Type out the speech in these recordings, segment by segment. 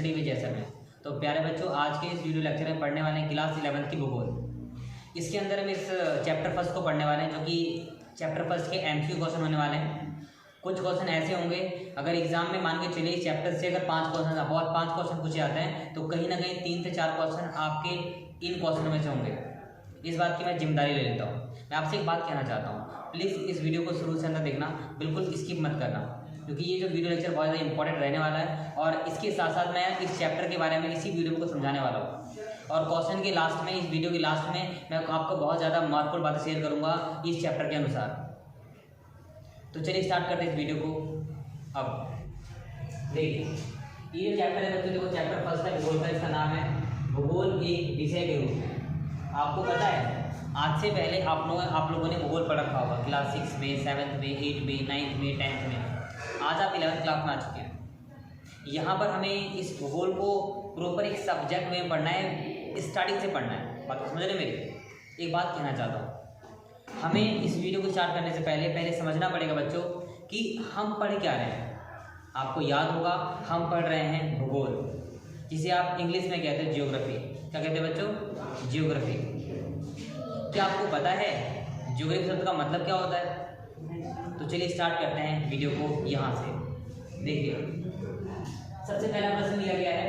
History भी जैसा में। तो प्यारे बच्चों, आज के इस वीडियो लेक्चर में पढ़ने वाले हैं क्लास 11 की भूगोल। इसके अंदर हम इस चैप्टर फर्स्ट को पढ़ने वाले हैं, जो कि चैप्टर फर्स्ट के एमसीक्यू क्वेश्चन होने वाले हैं। कुछ क्वेश्चन ऐसे होंगे, अगर एग्जाम में मान के चलिए इस चैप्टर से अगर 5 क्वेश्चन पूछे जाते हैं तो कहीं ना कहीं 3 से 4 क्वेश्चन आपके इन क्वेश्चनों में से होंगे। इस बात की मैं जिम्मेदारी ले लेता हूँ। मैं आपसे एक बात कहना चाहता हूँ, प्लीज़ इस वीडियो को शुरू से अंदर देखना, बिल्कुल स्किप मत करना, क्योंकि ये जो वीडियो लेक्चर बहुत ज़्यादा इंपॉर्टेंट रहने वाला है। और इसके साथ साथ मैं इस चैप्टर के बारे में इसी वीडियो को समझाने वाला हूँ। और क्वेश्चन के लास्ट में, इस वीडियो के लास्ट में मैं आपको बहुत ज़्यादा महत्वपूर्ण बातें शेयर करूँगा इस चैप्टर के अनुसार। तो चलिए स्टार्ट करते हैं इस वीडियो को। अब देखिए, ये चैप्टर है बच्चों, देखो चैप्टर फर्स्ट है भूगोल का, इसका नाम है भूगोल एक विषय के रूप में। आपको पता है आज से पहले आप लोगों ने भूगोल पढ़ रखा होगा क्लास 6 में, 7th में, 8th में, 9th में, 10th में। आज आप 11th क्लास में आ चुके हैं। यहाँ पर हमें इस भूगोल को प्रॉपर एक सब्जेक्ट में पढ़ना है, स्टार्टिंग से पढ़ना है। बात समझ रहे मेरी? एक बात कहना चाहता हूँ, हमें इस वीडियो को स्टार्ट करने से पहले समझना पड़ेगा बच्चों कि हम पढ़ क्या रहे हैं। आपको याद होगा हम पढ़ रहे हैं भूगोल, जिसे आप इंग्लिश में कहते हैं जियोग्राफी। क्या कहते हैं बच्चों? जियोग्राफी। क्या आपको पता है जियोग्राफी शब्द का मतलब क्या होता है? तो चलिए स्टार्ट करते हैं वीडियो को यहाँ से। देखिए, सबसे पहला प्रश्न दिया गया है,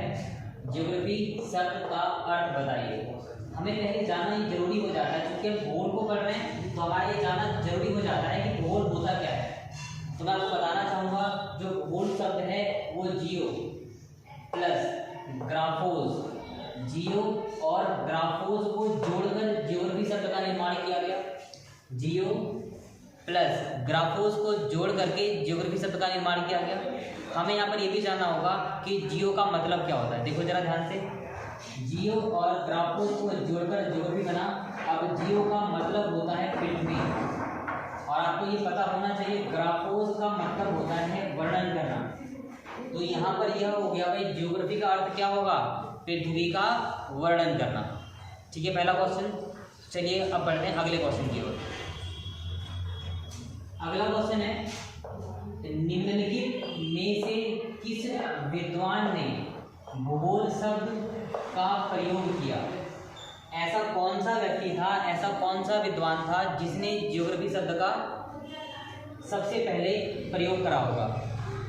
जियोग्राफी शब्द का अर्थ बताइए। हमें पहले जानना ही जरूरी हो जाता है, क्योंकि हम भूगोल को पढ़ रहे हैं तो हमारे ये जानना जरूरी हो जाता है कि भूगोल होता क्या है। तो मैं आपको बताना चाहूँगा, जो भूगोल शब्द है वो जियो प्लस ग्राफोस, जियो और ग्राफोस को जोड़कर जियोग्राफी शब्द का निर्माण किया गया। जियो प्लस ग्राफोस को जोड़ करके जियोग्राफी शब्द का निर्माण किया गया। हमें यहाँ पर ये भी जानना होगा कि जियो का मतलब क्या होता है। देखो जरा ध्यान से, जियो और ग्राफोस को जोड़कर जियोग्राफी बना। अब जियो का मतलब होता है पृथ्वी, और आपको ये पता होना चाहिए ग्राफोस का मतलब होता है वर्णन करना। तो यहाँ पर यह हो गया भाई, जियोग्राफी का अर्थ क्या होगा? पृथ्वी का वर्णन करना। ठीक है, पहला क्वेश्चन। चलिए अब बढ़ते हैं अगले क्वेश्चन की ओर। अगला क्वेश्चन है, निम्नलिखित में से किस विद्वान ने भूगोल शब्द का प्रयोग किया? ऐसा कौन सा व्यक्ति था, ऐसा कौन सा विद्वान था जिसने जियोग्राफी शब्द का सबसे पहले प्रयोग करा होगा?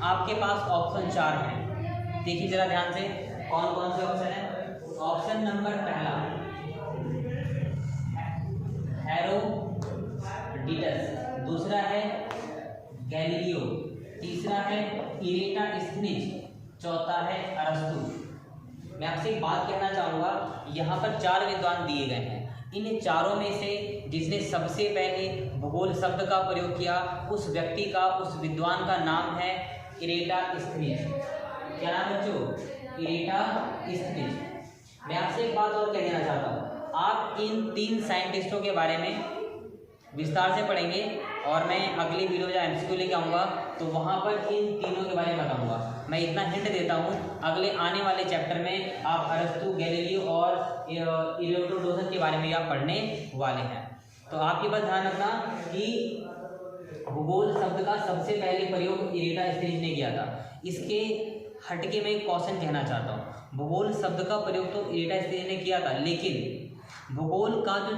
आपके पास ऑप्शन 4 हैं। देखिए जरा ध्यान से, कौन कौन से ऑप्शन है। ऑप्शन नंबर पहला हेरोडोटस, दूसरा है गैलीलियो, तीसरा है इरेटास्थनीज, चौथा है अरस्तु। मैं आपसे एक बात कहना चाहूँगा, यहाँ पर 4 विद्वान दिए गए हैं। इन चारों में से जिसने सबसे पहले भूगोल शब्द का प्रयोग किया, उस व्यक्ति का, उस विद्वान का नाम है इरेटास्थनीज। क्या नाम बच्चों? इरेटास्थनीज। मैं आपसे एक बात और कह देना चाहता हूँ, आप इन 3 साइंटिस्टों के बारे में विस्तार से पढ़ेंगे, और मैं अगली वीडियो जब एमसीक्यू लेके आऊँगा तो वहाँ पर इन तीनों के बारे में बताऊँगा। मैं इतना हिंट देता हूँ, अगले आने वाले चैप्टर में आप अरस्तु, गैलीलियो और इरेटास्थनीज के बारे में आप पढ़ने वाले हैं। तो आप ये बात ध्यान रखना कि भूगोल शब्द का सबसे पहले प्रयोग इरेटास्थनीज ने किया था। इसके हटके में एक क्वेश्चन कहना चाहता हूँ, भूगोल शब्द का प्रयोग तो इरेटास्थनीज ने किया था, लेकिन भूगोल का जो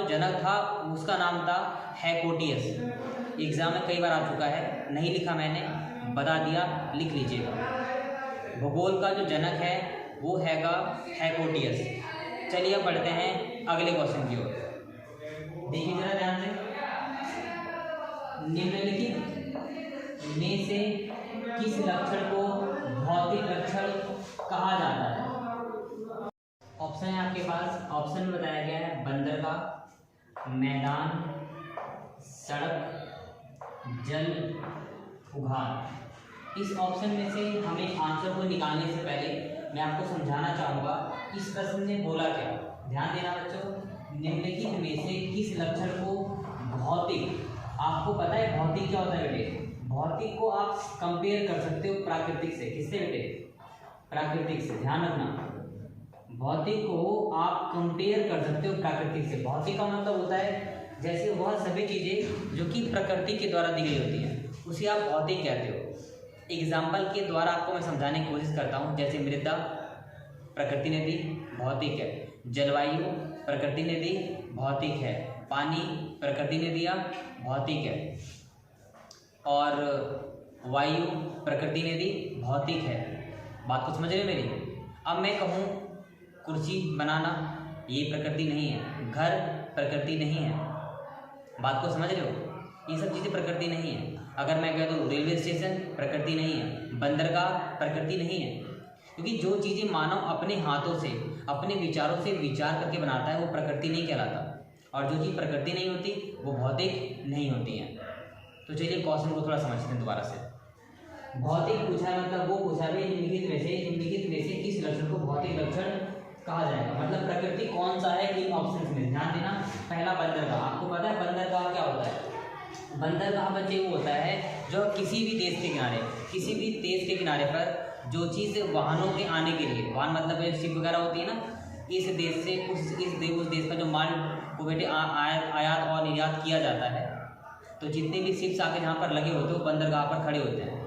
जनक था, उसका नाम था हैकोटियस। एग्जाम में कई बार आ चुका है, नहीं लिखा मैंने, बता दिया, लिख लीजिएगा। भूगोल का जो जनक है वो हैगा हैकोटियस। चलिए अब बढ़ते हैं अगले क्वेश्चन की ओर। देखिए जरा ध्यान से, निम्नलिखित में से किस लक्षण को भौतिक लक्षण कहा जाता है? ऑप्शन है आपके पास। ऑप्शन में बताया गया है बंदरगाह, मैदान, सड़क, जल, उघाड़। इस ऑप्शन में से हमें आंसर को निकालने से पहले मैं आपको समझाना चाहूँगा इस प्रश्न ने बोला क्या। ध्यान देना बच्चों, निम्नलिखित में से किस लक्षण को भौतिक, आपको पता है भौतिक क्या होता है बेटे? भौतिक को आप कंपेयर कर सकते हो प्राकृतिक से। किससे बेटे? प्राकृतिक से। ध्यान रखना, भौतिक को आप कंपेयर कर सकते हो प्राकृतिक से। भौतिक का मतलब होता है जैसे वह सभी चीज़ें जो कि प्रकृति के द्वारा दी गई होती हैं, उसे आप भौतिक कहते हो। एग्जाम्पल के द्वारा आपको मैं समझाने की कोशिश करता हूँ। जैसे मृदा प्रकृति ने दी, भौतिक है। जलवायु प्रकृति ने दी, भौतिक है। पानी प्रकृति ने दिया, भौतिक है। और वायु प्रकृति ने दी, भौतिक है। बात को समझ रहे हो मेरी? अब मैं कहूँ कुर्सी बनाना, ये प्रकृति नहीं है। घर प्रकृति नहीं है। बात को समझ रहे हो? ये सब चीज़ें प्रकृति नहीं है। अगर मैं कह दूँ रेलवे स्टेशन प्रकृति नहीं है, बंदरगाह प्रकृति नहीं है। क्योंकि जो चीज़ें मानव अपने हाथों से, अपने विचारों से विचार करके बनाता है वो प्रकृति नहीं कहलाता, और जो चीज़ प्रकृति नहीं होती वो भौतिक नहीं होती है। तो चलिए क्वेश्चन को थोड़ा समझते हैं दोबारा से। भौतिक पूछा है, मतलब वो पूछा है निम्नलिखित में से किस लक्षण को भौतिक लक्षण कहा जाएगा। मतलब प्रकृति कौन सा है इन ऑप्शन में, ध्यान देना। पहला बंदरगाह, आपको पता है बंदरगाह क्या होता है? बंदरगाह बच्चे वो होता है जो किसी भी देश के किनारे, किसी भी देश के किनारे पर जो चीज़ वाहनों के आने के लिए, वाहन मतलब शिप वगैरह होती है ना, इस देश से उस देश का जो माल को बेटे आयात और निर्यात किया जाता है, तो जितने भी शिप्स आके जहाँ पर लगे होते हैं वो बंदरगाह पर खड़े होते हैं।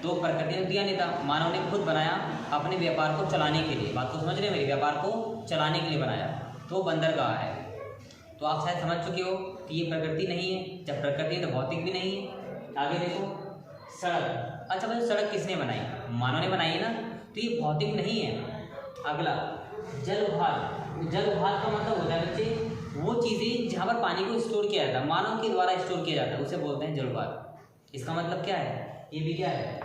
तो प्रकृति ने दिया नहीं था, मानव ने खुद बनाया अपने व्यापार को चलाने के लिए। बात को समझ रहे हैं मेरे? व्यापार को चलाने के लिए बनाया, तो बंदरगाह है। तो आप शायद समझ चुके हो कि ये प्रकृति नहीं है। जब प्रकृति है तो भौतिक भी नहीं है। आगे देखो, सड़क। अच्छा भाई, सड़क किसने बनाई? मानव ने बनाई है ना, तो ये भौतिक नहीं है। अगला जल विभाग। जल विभाग का मतलब होता है बच्चे वो चीज़ें जहाँ पर पानी को स्टोर किया जाता है, मानव के द्वारा स्टोर किया जाता है, उसे बोलते हैं जल विभाग। इसका मतलब क्या है? ये भी क्या है?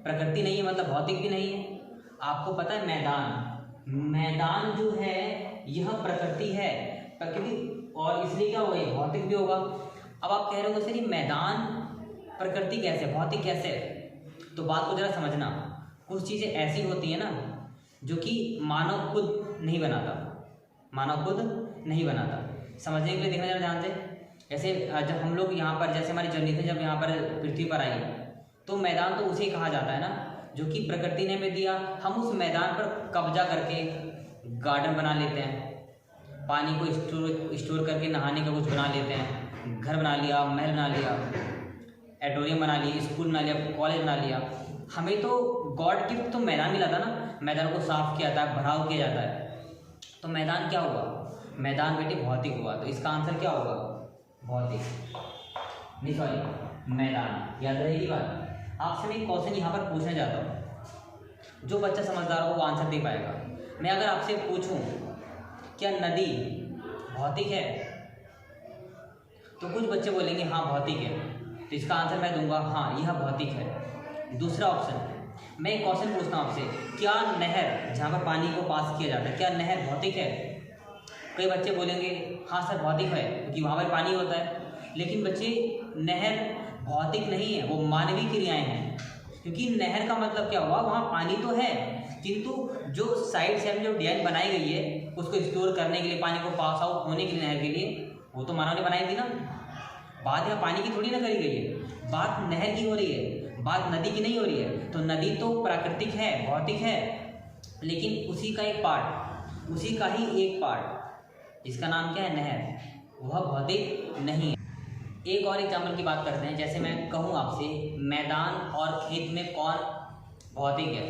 प्रकृति नहीं है, मतलब भौतिक भी नहीं है। आपको पता है मैदान, मैदान जो है यह प्रकृति है, प्रकृति, और इसलिए क्या होगा? ये भौतिक भी होगा। अब आप कह रहे हो सर ये मैदान प्रकृति कैसे, भौतिक कैसे? तो बात को जरा समझना। कुछ चीज़ें ऐसी होती है ना जो कि मानव खुद नहीं बनाता, मानव खुद नहीं बनाता। समझने के लिए देखना जरा ध्यान से। जैसे जब हम लोग यहाँ पर, जैसे हमारी जनरेशन जब यहाँ पर पृथ्वी पर आई, तो मैदान तो उसे कहा जाता है ना जो कि प्रकृति ने हमें दिया। हम उस मैदान पर कब्जा करके गार्डन बना लेते हैं, पानी को स्टोर करके नहाने का कुछ बना लेते हैं, घर बना लिया, महल बना लिया, एडिटोरियम बना लिया, स्कूल बना लिया, कॉलेज बना लिया। हमें तो गॉड गिफ्ट तो मैदान मिला था ना, मैदान को साफ किया जाता है, भराव किया जाता है। तो मैदान क्या हुआ? मैदान बेटे भौतिक हुआ। तो इसका आंसर क्या होगा? भौतिक नहीं, सॉरी मैदान। याद रहेगी बात। आपसे मैं एक क्वेश्चन यहाँ पर पूछना चाहता हूँ, जो बच्चा समझदार हो वो आंसर दे पाएगा। मैं अगर आपसे पूछूं क्या नदी भौतिक है, तो कुछ बच्चे बोलेंगे हाँ भौतिक है। तो इसका आंसर मैं दूंगा हाँ यह भौतिक है। दूसरा ऑप्शन, मैं एक क्वेश्चन पूछता हूँ आपसे, क्या नहर जहाँ पर पानी को पास किया जाता है, क्या नहर भौतिक है? कई बच्चे बोलेंगे हाँ सर भौतिक है क्योंकि वहाँ पर पानी होता है। लेकिन बच्चे नहर भौतिक नहीं है, वो मानवीय क्रियाएं हैं। क्योंकि नहर का मतलब क्या हुआ? वहाँ पानी तो है, किंतु जो साइड से जो डिजाइन बनाई गई है उसको स्टोर करने के लिए, पानी को पास आउट होने के लिए नहर के लिए, वो तो मानव ने बनाई थी ना। बात यहाँ पानी की थोड़ी ना करी गई है, बात नहर की हो रही है, बात नदी की नहीं हो रही है। तो नदी तो प्राकृतिक है, भौतिक है, लेकिन उसी का एक पार्ट, उसी का ही एक पार्ट जिसका नाम क्या है नहर, वह भौतिक नहीं है। एक और एग्जाम्पल की बात करते हैं। जैसे मैं कहूँ आपसे मैदान और खेत में कौन भौतिक है,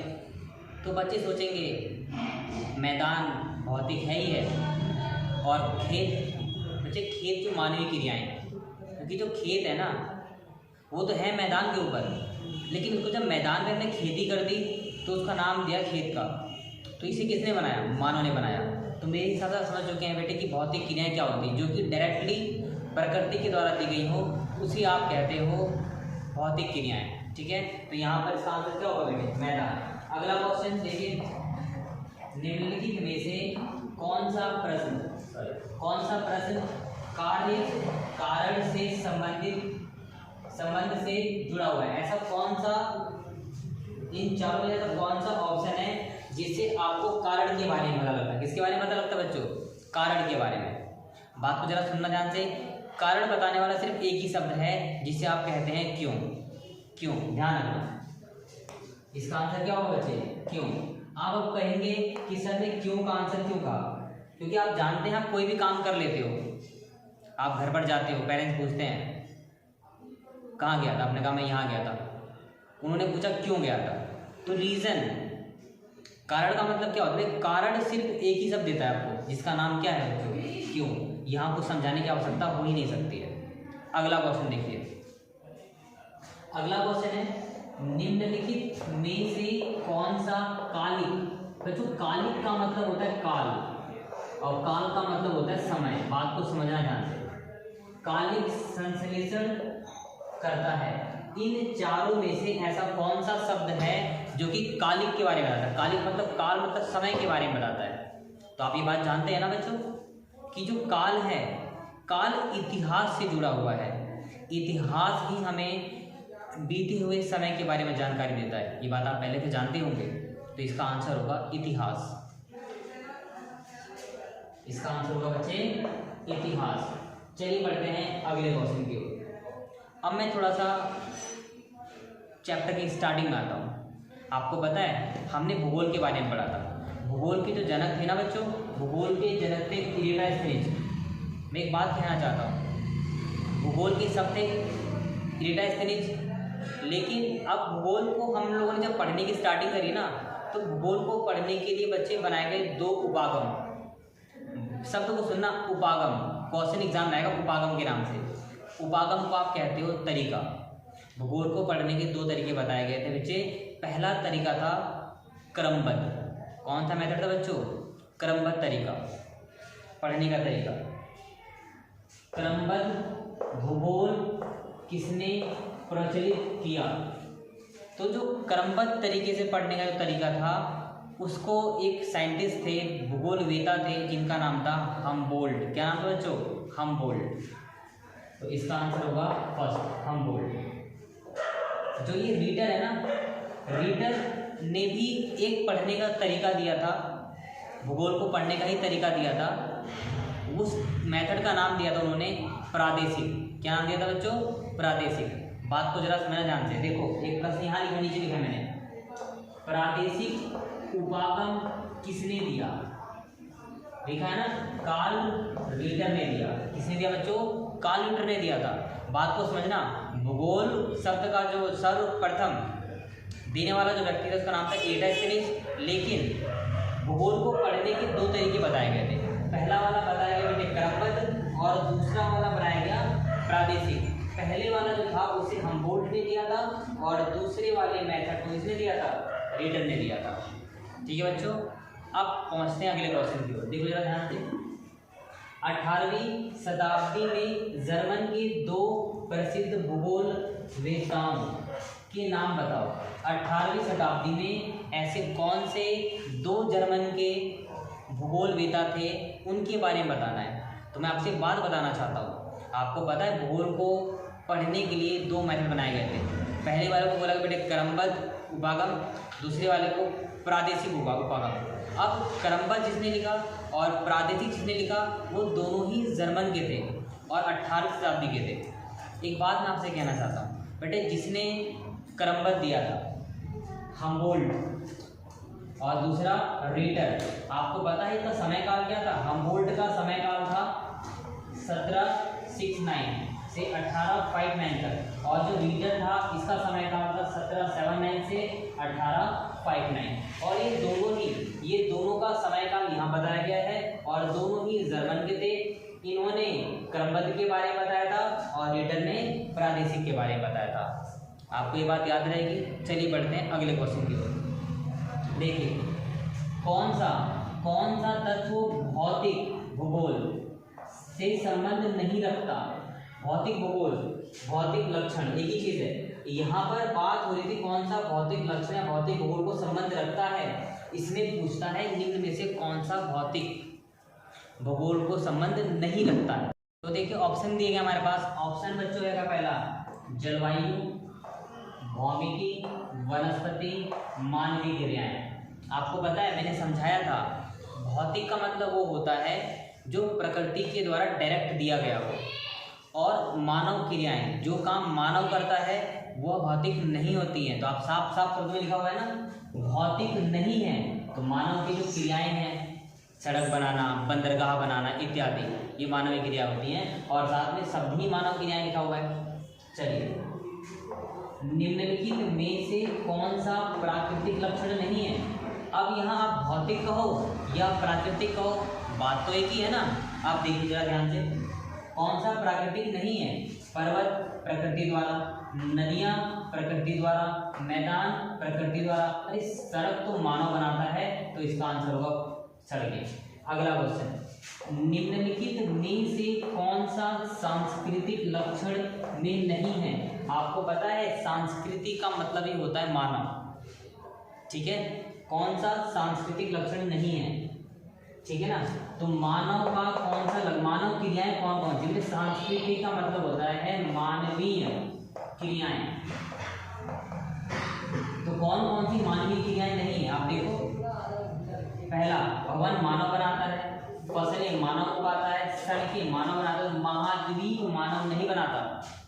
तो बच्चे सोचेंगे मैदान भौतिक है ही है, और खेत, बच्चे खेत जो मानवीय क्रियाएं हैं, क्योंकि जो खेत है ना वो तो है मैदान के ऊपर, लेकिन उसको जब मैदान में हमने खेती कर दी तो उसका नाम दिया खेत का। तो इसे किसने बनाया? मानव ने बनाया। तो मेरे हिसाब से समझ चुके हैं बेटे कि भौतिक क्रियाएं क्या होती हैं, जो कि डायरेक्टली प्रकृति के द्वारा दी गई हो, उसी आप कहते हो भौतिक क्रियाएं। ठीक है, तो यहाँ पर इसका आंसर क्या होगा बेटे? मैदान। अगला क्वेश्चन देखिए, निम्नलिखित में से कौन सा प्रश्न कार्य कारण से संबंध से जुड़ा हुआ है? ऐसा कौन सा, इन चारों में से कौन सा ऑप्शन है जिससे आपको कारण के बारे में पता लगता है? किसके बारे में पता लगता है बच्चों? कारण के बारे में। बात को जरा सुनना ध्यान से। कारण बताने वाला सिर्फ एक ही शब्द है जिसे आप कहते हैं क्यों। क्यों, ध्यान रखना। इसका आंसर क्या होगा बच्चे? क्यों। आप अब कहेंगे कि सर ने क्यों का आंसर क्यों कहा? क्योंकि आप जानते हैं आप कोई भी काम कर लेते हो, आप घर पर जाते हो, पेरेंट्स पूछते हैं कहाँ गया था, आपने कहा मैं यहाँ गया था, उन्होंने पूछा क्यों गया था, तो रीज़न, कारण का मतलब क्या होता है, कारण सिर्फ एक ही शब्द देता है आपको, जिसका नाम क्या है बच्चों, क्यों। यहाँ कुछ समझाने की आवश्यकता हो ही नहीं सकती है। अगला क्वेश्चन देखिए, अगला क्वेश्चन है निम्नलिखित में से कौन सा कालिक, बच्चों कालिक का मतलब होता है काल, और काल का मतलब होता है समय। बात को समझना ध्यान से। कालिक संश्लेषण करता है, इन चारों में से ऐसा कौन सा शब्द है जो कि कालिक के बारे में बताता है। कालिक मतलब काल मतलब समय के बारे में बताता है। तो आप ये बात जानते हैं ना बच्चों कि जो काल है, काल इतिहास से जुड़ा हुआ है। इतिहास ही हमें बीते हुए समय के बारे में जानकारी देता है। ये बात आप पहले से जानते होंगे। तो इसका आंसर होगा इतिहास। इसका आंसर होगा बच्चे इतिहास। चलिए बढ़ते हैं अगले क्वेश्चन की ओर। अब मैं थोड़ा सा चैप्टर की स्टार्टिंग में आता हूँ। आपको पता है हमने भूगोल के बारे में पढ़ा था। भूगोल के जो जनक थे ना बच्चों, भूगोल के जनक थे इरेटास्थेनीज। मैं एक बात कहना चाहता हूँ, भूगोल के सब थे इरेटास्थेनीज, लेकिन अब भूगोल को हम लोगों ने जब पढ़ने की स्टार्टिंग करी ना, तो भूगोल को पढ़ने के लिए बच्चे बनाए गए दो उपागम। शब्द को सुनना, उपागम। क्वेश्चन एग्जाम में आएगा उपागम के नाम से। उपागम को आप कहते हो तरीका। भूगोल को पढ़ने के दो तरीके बताए गए थे बच्चे। पहला तरीका था क्रमबद्ध। कौन सा मेथड था बच्चों? क्रमबद्ध तरीका, पढ़ने का तरीका। क्रमबद्ध भूगोल किसने प्रचलित किया? तो जो क्रमबद्ध तरीके से पढ़ने का जो तरीका था, उसको एक साइंटिस्ट थे, भूगोलवेता थे, जिनका नाम था हमबोल्ट। क्या नाम था बच्चों? हमबोल्ट। तो इसका आंसर होगा फर्स्ट, हमबोल्ट। जो ये रीटर है ना, रीटर ने भी एक पढ़ने का तरीका दिया था, भूगोल को पढ़ने का ही तरीका दिया था। उस मेथड का नाम दिया था उन्होंने प्रादेशिक। क्या नाम दिया था बच्चों? प्रादेशिक। बात को जरा समझना ध्यान से। देखो एक प्रश्न यहाँ लिखा, नीचे लिखा मैंने, प्रादेशिक उपागम किसने दिया? लिखा है ना, कार्ल रीटर ने दिया। किसने दिया बच्चों? कार्ल रीटर ने दिया था। बात को समझना, भूगोल शब्द का जो सर्वप्रथम देने वाला जो व्यक्ति था उसका नाम था इरेटास्थेनीज। लेकिन भूगोल को पढ़ने के दो तरीके बताए गए थे। पहला वाला बताया गया बेटे क्रमबद्ध, और दूसरा वाला बनाया गया प्रादेशिक। पहले वाला जो था उसे हमबोल्ट ने दिया था, और दूसरे वाले मेथड को इसने दिया था, रीटर ने दिया था। ठीक है बच्चों, अब पहुंचते हैं अगले क्वेश्चन की ओर। देखो जरा ध्यान से। 18वीं शताब्दी में जर्मन के दो प्रसिद्ध भूगोलवेताओं के नाम बताओ। 18वीं शताब्दी में ऐसे कौन से दो जर्मन के भूगोलवेता थे, उनके बारे में बताना है। तो मैं आपसे एक बात बताना चाहता हूँ। आपको पता है भूगोल को पढ़ने के लिए दो मेथड बनाए गए थे। पहले वाले को बोला बेटे क्रमबद्ध उपागम, दूसरे वाले को प्रादेशिक उपागम। अब क्रमबद्ध जिसने लिखा और प्रादेशिक जिसने लिखा, वो दोनों ही जर्मन के थे और 18वीं शताब्दी के थे। एक बात मैं आपसे कहना चाहता हूँ बेटे, जिसने क्रमबद्ध दिया था हमबोल्ट और दूसरा रीटर, आपको पता है इसका समय काल क्या था? हमबोल्ट का समय काल था 1769 से 1859 तक, और जो रीटर था इसका समय काल था 1779 से 1859। और ये दोनों का समय काल यहाँ बताया गया है, और दोनों ही जर्मन के थे। इन्होंने क्रमबद्ध के बारे में बताया था और रीटर ने प्रादेशिक के बारे में बताया था। आपको ये बात याद रहेगी। चलिए बढ़ते हैं अगले क्वेश्चन की ओर। देखिए कौन सा तत्व भौतिक भूगोल से संबंध नहीं रखता? भौतिक भूगोल, भौतिक लक्षण एक ही चीज है। यहाँ पर बात हो रही थी कौन सा भौतिक लक्षण या भौतिक भूगोल को संबंध रखता है। इसमें पूछता है निम्न में से कौन सा भौतिक भूगोल को संबंध नहीं रखता है। तो देखिए ऑप्शन दिए गए हमारे पास। ऑप्शन बच्चों है पहला जलवायु, भौमिकी, वनस्पति, मानवीय क्रियाएं। आपको पता है मैंने समझाया था, भौतिक का मतलब वो होता है जो प्रकृति के द्वारा डायरेक्ट दिया गया हो, और मानव क्रियाएं, जो काम मानव करता है वह भौतिक नहीं होती हैं। तो आप साफ साफ शब्द में लिखा हुआ है ना, भौतिक नहीं है। तो मानव की जो क्रियाएं हैं, सड़क बनाना, बंदरगाह बनाना इत्यादि, ये मानवीय क्रिया होती हैं। और साथ में सभी मानव क्रियाएं लिखा हुआ है। चलिए निम्नलिखित में से कौन सा प्राकृतिक लक्षण नहीं है। अब यहाँ आप भौतिक कहो या प्राकृतिक कहो, बात तो एक ही है ना। आप देखिए जरा ध्यान से, कौन सा प्राकृतिक नहीं है। पर्वत प्रकृति द्वारा, नदियाँ प्रकृति द्वारा, मैदान प्रकृति द्वारा। अरे सड़क तो मानव बनाता है, तो इसका आंसर होगा सड़कें। अगला क्वेश्चन, निम्नलिखित में से कौन सा सांस्कृतिक लक्षण में नहीं है। आपको पता है सांस्कृतिक का मतलब ही होता है मानव, ठीक है। कौन सा सांस्कृतिक लक्षण नहीं है, ठीक है ना। तो मानव का कौन सा मानव क्रियाएं कौन कौन सी। सांस्कृतिक का मतलब होता है मानवीय क्रियाएं। तो कौन कौन सी मानवीय क्रियाएं नहीं है, आप देखो। पहला, भवन मानव बनाता है, फसलें मानव उगाता है, सड़कें मानव बनाता है, महाद्वीप मानव नहीं बनाता,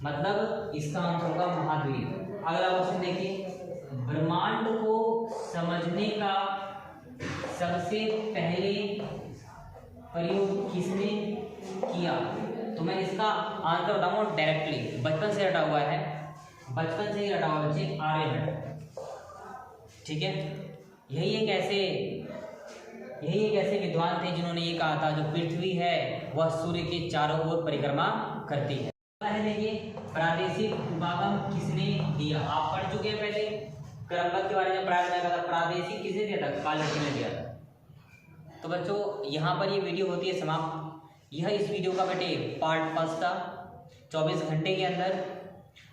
मतलब इसका आंसर होगा महाद्वीप। अगला क्वेश्चन देखिए, ब्रह्मांड को समझने का सबसे पहले प्रयोग किसने किया। तो मैं इसका आंसर बताऊंगा डायरेक्टली, बचपन से रटा हुआ है, बचपन से ही रटा हुआ बच्चे, आर्यभट्ट, ठीक है। यही एक ऐसे विद्वान थे जिन्होंने ये कहा था, जो पृथ्वी है वह सूर्य के चारों ओर परिक्रमा करती है। देखिए, प्रादेशिक उपागम किसने दिया। आप पढ़ चुके हैं पहले क्रमबद्ध के बारे में पढ़ाया गया था। प्रादेशिक किसने दिया था, कालटी ने दिया था। तो बच्चों यहाँ पर ये वीडियो होती है समाप्त। यह इस वीडियो का बेटे पार्ट फर्स्ट था। 24 घंटे के अंदर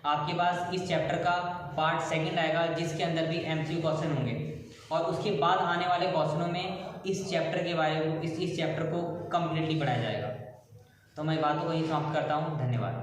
आपके पास इस चैप्टर का पार्ट सेकंड आएगा, जिसके अंदर भी MCQ क्वेश्चन होंगे, और उसके बाद आने वाले क्वेश्चनों में इस चैप्टर के बारे में इस चैप्टर को कम्प्लीटली पढ़ाया जाएगा। तो मैं बातों को यही समाप्त करता हूँ। धन्यवाद।